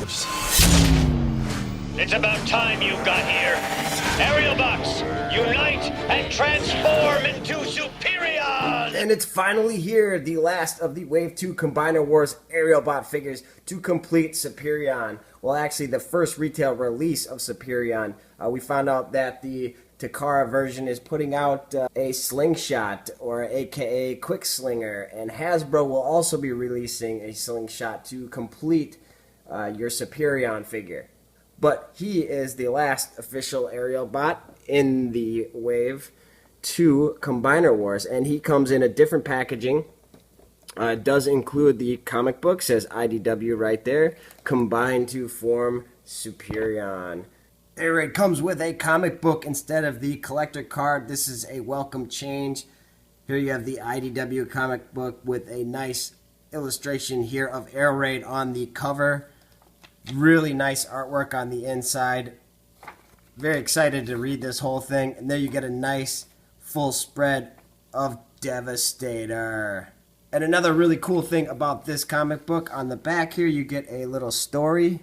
Aerialbots. It's about time you got here. Aerialbots, unite and transform into Superion! And it's finally here, the last of the Wave 2 Combiner Wars Aerialbot figures to complete Superion. Well, actually, the first retail release of Superion. We found out that the Takara version is putting out a slingshot, or aka quick slinger, and Hasbro will also be releasing a slingshot to complete your Superion figure. But he is the last official Aerialbot in the Wave 2 Combiner Wars, and he comes in a different packaging. It does include the comic book, says IDW right there, combined to form Superion. It comes with a comic book instead of the collector card. This is a welcome change. Here you have the IDW comic book with a nice illustration here of Air Raid on the cover. Really nice artwork on the inside. Very excited to read this whole thing. And there you get a nice full spread of Devastator. And another really cool thing about this comic book, on the back here you get a little story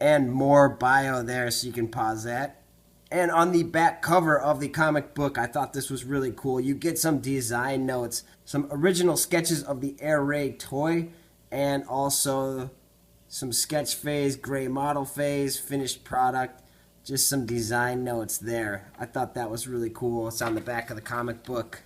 and more bio there, so you can pause that. And on the back cover of the comic book, I thought this was really cool. You get some design notes, some original sketches of the Air Raid toy, and also some sketch phase, gray model phase, finished product, just some design notes there. I thought that was really cool. It's on the back of the comic book.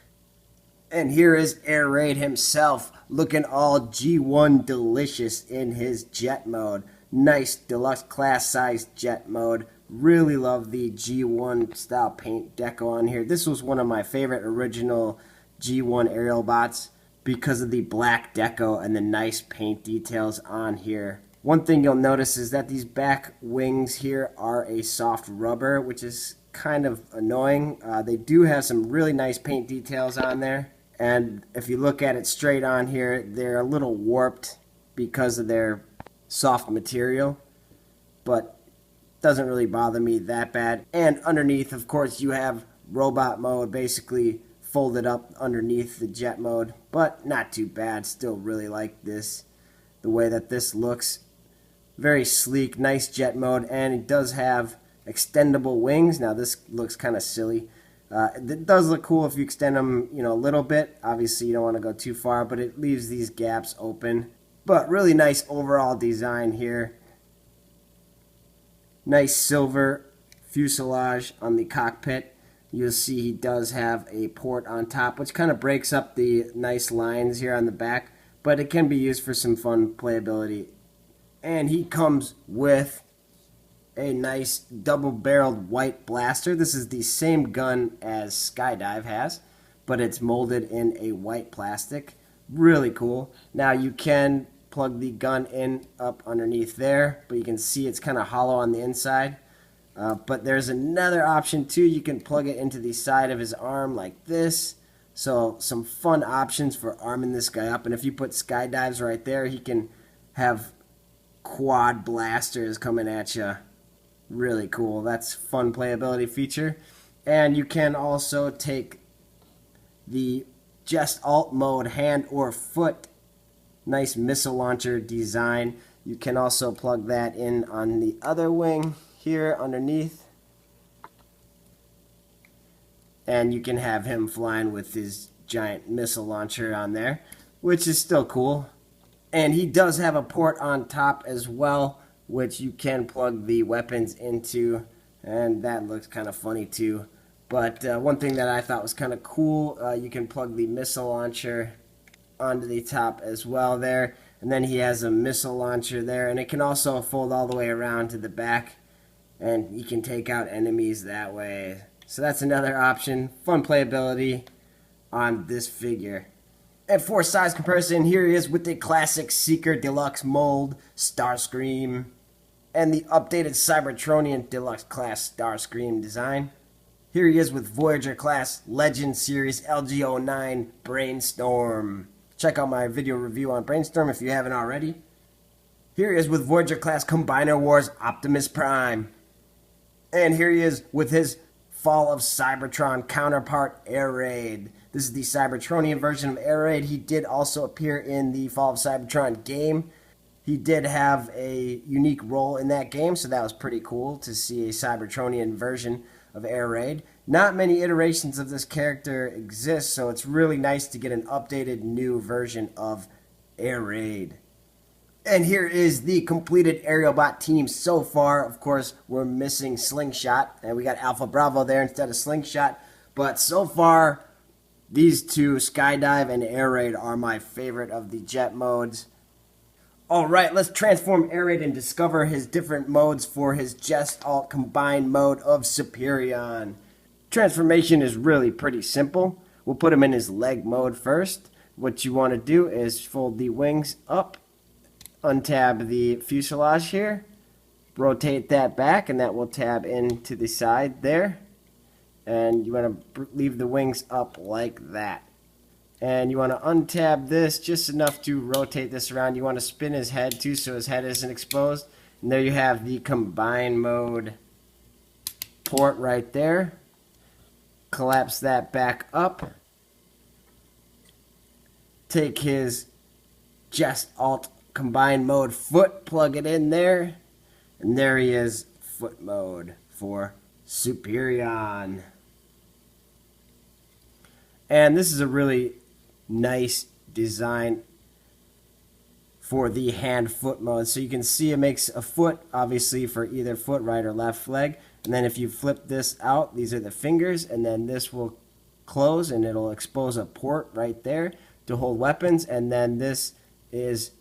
And here is Air Raid himself, looking all G1 delicious in his jet mode. Nice deluxe class size jet mode. Really love the G1 style paint deco on here. This was one of my favorite original G1 Aerialbots because of the black deco and the nice paint details on here. One thing you'll notice is that these back wings here are a soft rubber, which is kind of annoying. They do have some really nice paint details on there. And if you look at it straight on here, they're a little warped because of their soft material. But doesn't really bother me that bad. And underneath, of course, you have robot mode basically folded up underneath the jet mode. But not too bad. Still really like this. The way that this looks. Very sleek, nice jet mode, and it does have extendable wings. Now this looks kind of silly. It does look cool if you extend them, a little bit. Obviously you don't want to go too far, but it leaves these gaps open. But really nice overall design here. Nice silver fuselage on the cockpit. You'll see he does have a port on top, which kind of breaks up the nice lines here on the back, but it can be used for some fun playability. And he comes with a nice double-barreled white blaster. This is the same gun as Skydive has, but it's molded in a white plastic. Really cool. Now you can plug the gun in up underneath there, but you can see it's kind of hollow on the inside. But there's another option too. You can plug it into the side of his arm like this. So some fun options for arming this guy up. And if you put Skydives right there, he can have quad blasters coming at you. Really cool. That's fun playability feature. And you can also take the just alt mode hand or foot. Nice missile launcher design. You can also plug that in on the other wing here underneath. And you can have him flying with his giant missile launcher on there, which is still cool. And he does have a port on top as well, which you can plug the weapons into, and that looks kind of funny too. But one thing that I thought was kind of cool, you can plug the missile launcher onto the top as well there, and then he has a missile launcher there, and it can also fold all the way around to the back, and you can take out enemies that way. So that's another option. Fun playability on this figure. And for size comparison, here he is with the classic Seeker Deluxe mold Starscream and the updated Cybertronian Deluxe class Starscream design. Here he is with Voyager class Legend Series LG09 Brainstorm. Check out my video review on Brainstorm if you haven't already. Here he is with Voyager class Combiner Wars Optimus Prime. And here he is with his Fall of Cybertron counterpart Air Raid. This is the Cybertronian version of Air Raid. He did also appear in the Fall of Cybertron game. He did have a unique role in that game, so that was pretty cool to see a Cybertronian version of Air Raid. Not many iterations of this character exist, so it's really nice to get an updated new version of Air Raid. And here is the completed Aerialbot team so far. Of course, we're missing Slingshot, and we got Alpha Bravo there instead of Slingshot. But so far, these two, Skydive and Air Raid, are my favorite of the jet modes. Alright, let's transform Air Raid and discover his different modes for his Jest Alt combined mode of Superion. Transformation is really pretty simple. We'll put him in his leg mode first. What you want to do is fold the wings up, untab the fuselage here, rotate that back, and that will tab into the side there. And you want to leave the wings up like that. And you want to untab this just enough to rotate this around. You want to spin his head too so his head isn't exposed. And there you have the combine mode port right there. Collapse that back up. Take his Jest Alt combine mode foot, plug it in there. And there he is, foot mode for Superion. And this is a really nice design for the hand-foot mode. So you can see it makes a foot, obviously, for either foot, right or left leg. And then if you flip this out, these are the fingers, and then this will close, and it'll expose a port right there to hold weapons. And then this is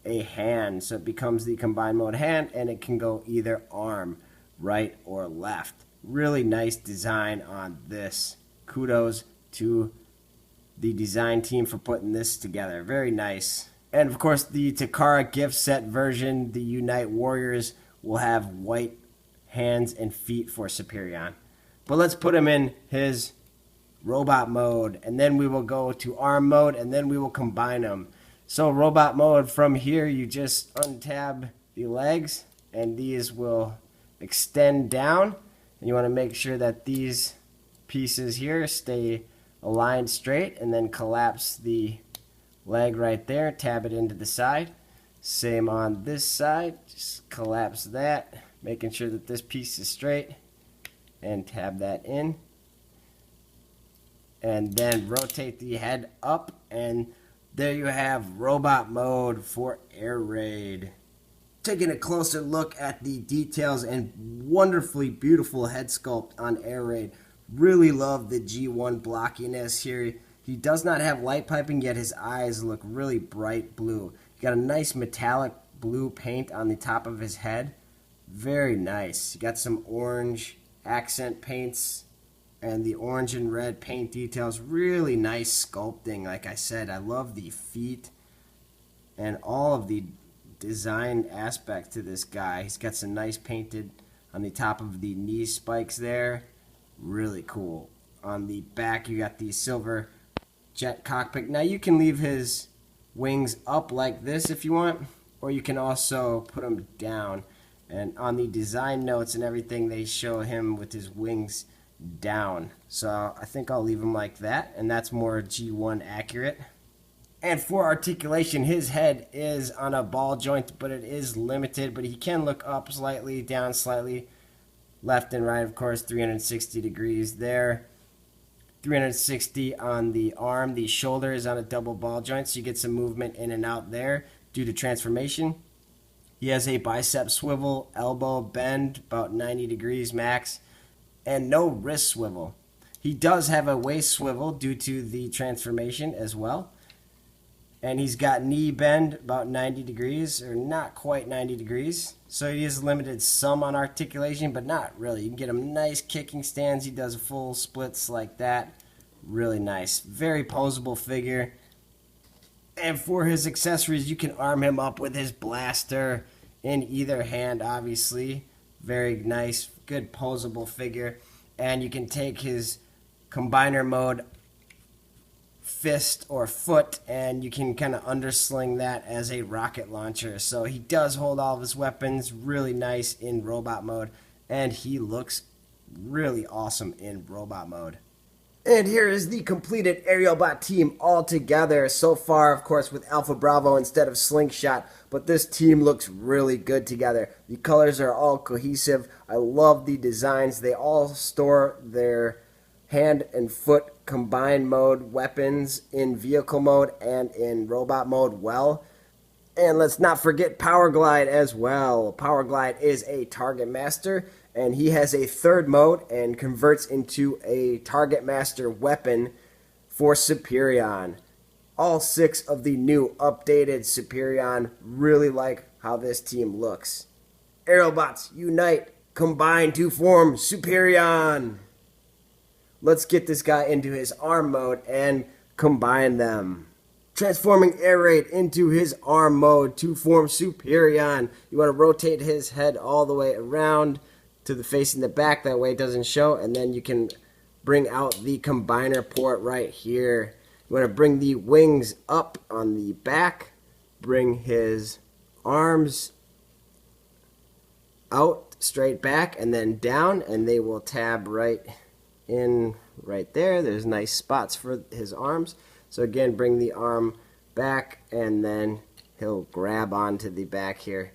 a hand, so it becomes the combined mode hand, and it can go either arm, right or left. Really nice design on this. Kudos to the design team for putting this together. Very nice. And of course, the Takara gift set version, the Unite Warriors, will have white hands and feet for Superion. But let's put him in his robot mode, and then we will go to arm mode, and then we will combine them. So robot mode, from here you just untab the legs, and these will extend down. And you want to make sure that these pieces here stay aligned straight, and then collapse the leg right there, tab it into the side. Same on this side, just collapse that, making sure that this piece is straight, and tab that in. And then rotate the head up, and there you have robot mode for Air Raid. Taking a closer look at the details and wonderfully beautiful head sculpt on Air Raid. Really love the G1 blockiness here. He does not have light piping, yet his eyes look really bright blue. He got a nice metallic blue paint on the top of his head. Very nice. He got some orange accent paints, and the orange and red paint details. Really nice sculpting. Like I said, I love the feet and all of the design aspect to this guy. He's got some nice painted on the top of the knee spikes there. Really cool. On the back, you got the silver jet cockpit. Now you can leave his wings up like this if you want, or you can also put them down. And on the design notes and everything, they show him with his wings down. So I think I'll leave him like that, and that's more G1 accurate. And for articulation, his head is on a ball joint, but it is limited. But he can look up slightly, down slightly, left and right, of course, 360 degrees there. 360 on the arm. The shoulder is on a double ball joint, so you get some movement in and out there due to transformation. He has a bicep swivel, elbow bend, about 90 degrees max, and no wrist swivel. He does have a waist swivel due to the transformation as well. And he's got knee bend about 90 degrees, or not quite 90 degrees. So he is limited some on articulation, but not really. You can get him nice kicking stands. He does full splits like that. Really nice. Very posable figure. And for his accessories, you can arm him up with his blaster in either hand, obviously. Very nice, good posable figure. And you can take his combiner mode fist or foot, and you can kind of undersling that as a rocket launcher. So he does hold all of his weapons. Really nice in robot mode, and he looks really awesome in robot mode. And here is the completed Aerialbot team all together. So far, of course, with Alpha Bravo instead of Slingshot. But this team looks really good together. The colors are all cohesive. I love the designs. They all store their hand and foot combined mode weapons in vehicle mode and in robot mode well. And let's not forget Power Glide as well. Power Glide is a target master, and he has a third mode and converts into a target master weapon for Superion. All 6 of the new updated Superion really like how this team looks. Aerialbots unite, combine to form Superion. Let's get this guy into his arm mode and combine them. Transforming Air Raid into his arm mode to form Superion. You want to rotate his head all the way around to the facing the back, that way it doesn't show, and then you can bring out the combiner port right here. You want to bring the wings up on the back, bring his arms out straight back and then down, and they will tab right in right there. There's nice spots for his arms. So again, bring the arm back and then he'll grab onto the back here.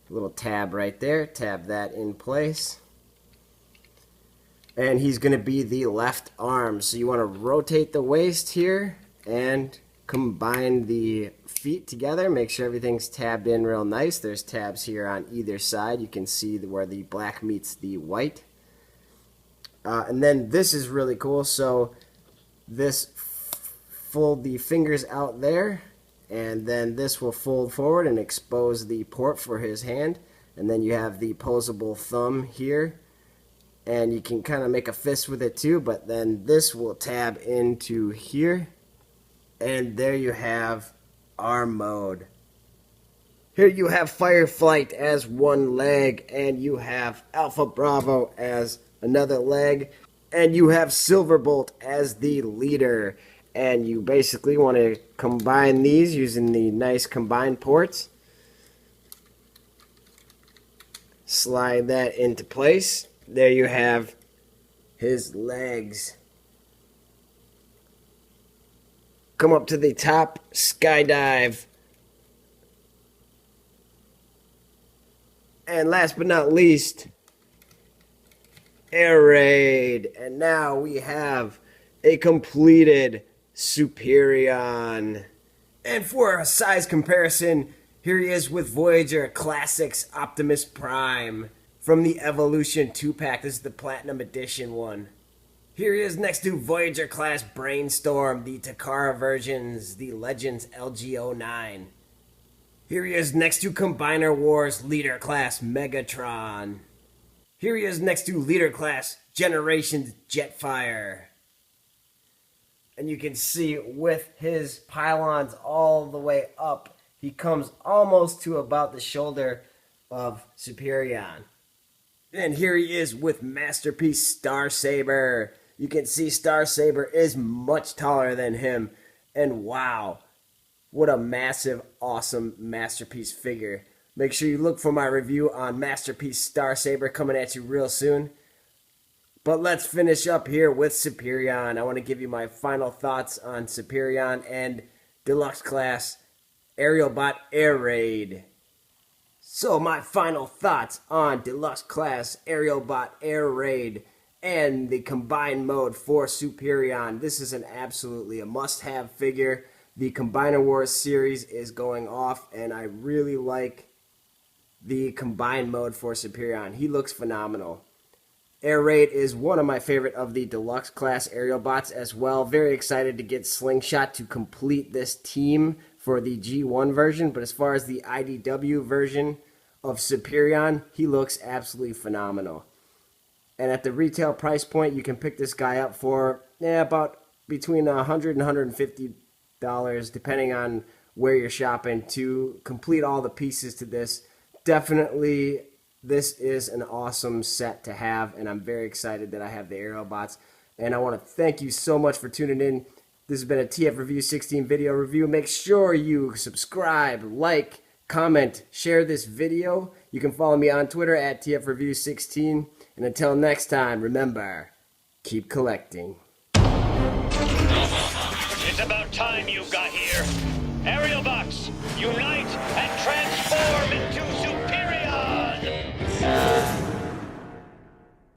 A little tab right there, tab that in place. And he's going to be the left arm. So you want to rotate the waist here and combine the feet together. Make sure everything's tabbed in real nice. There's tabs here on either side. You can see where the black meets the white. And then this is really cool. So this fold the fingers out there, and then this will fold forward and expose the port for his hand. And then you have the posable thumb here, and you can kind of make a fist with it too, but then this will tab into here, and there you have arm mode. Here you have Fireflight as one leg, and you have Alpha Bravo as another leg, and you have Silverbolt as the leader. And you basically want to combine these using the nice combine ports. Slide that into place. There you have his legs. Come up to the top, skydive. And last but not least, Air Raid. And now we have a completed Superion. And for a size comparison, here he is with Voyager Classics Optimus Prime from the Evolution 2-pack. This is the Platinum Edition one. Here he is next to Voyager Class Brainstorm, the Takara versions, the Legends LG09. Here he is next to Combiner Wars Leader Class Megatron. Here he is next to Leader Class Generations Jetfire. And you can see with his pylons all the way up, he comes almost to about the shoulder of Superion. And here he is with Masterpiece Starsaber. You can see Starsaber is much taller than him. And wow, what a massive, awesome Masterpiece figure. Make sure you look for my review on Masterpiece Starsaber coming at you real soon. But let's finish up here with Superion. I want to give you my final thoughts on Superion and Deluxe Class Aerialbot Air Raid. So my final thoughts on Deluxe Class Aerialbot Air Raid and the combined mode for Superion. This is an absolutely a must-have figure. The Combiner Wars series is going off, and I really like the combined mode for Superion. He looks phenomenal. Air Raid is one of my favorite of the Deluxe Class Aerialbots as well. Very excited to get Slingshot to complete this team for the G1 version. But as far as the IDW version of Superion, he looks absolutely phenomenal. And at the retail price point, you can pick this guy up for about between $100 and $150, depending on where you're shopping, to complete all the pieces to this. Definitely, this is an awesome set to have, and I'm very excited that I have the Aerialbots. And I want to thank you so much for tuning in. This has been a TF Review 16 video review. Make sure you subscribe, like, comment, share this video. You can follow me on Twitter at TF Review 16. And until next time, remember, keep collecting. here. Aerialbots, unite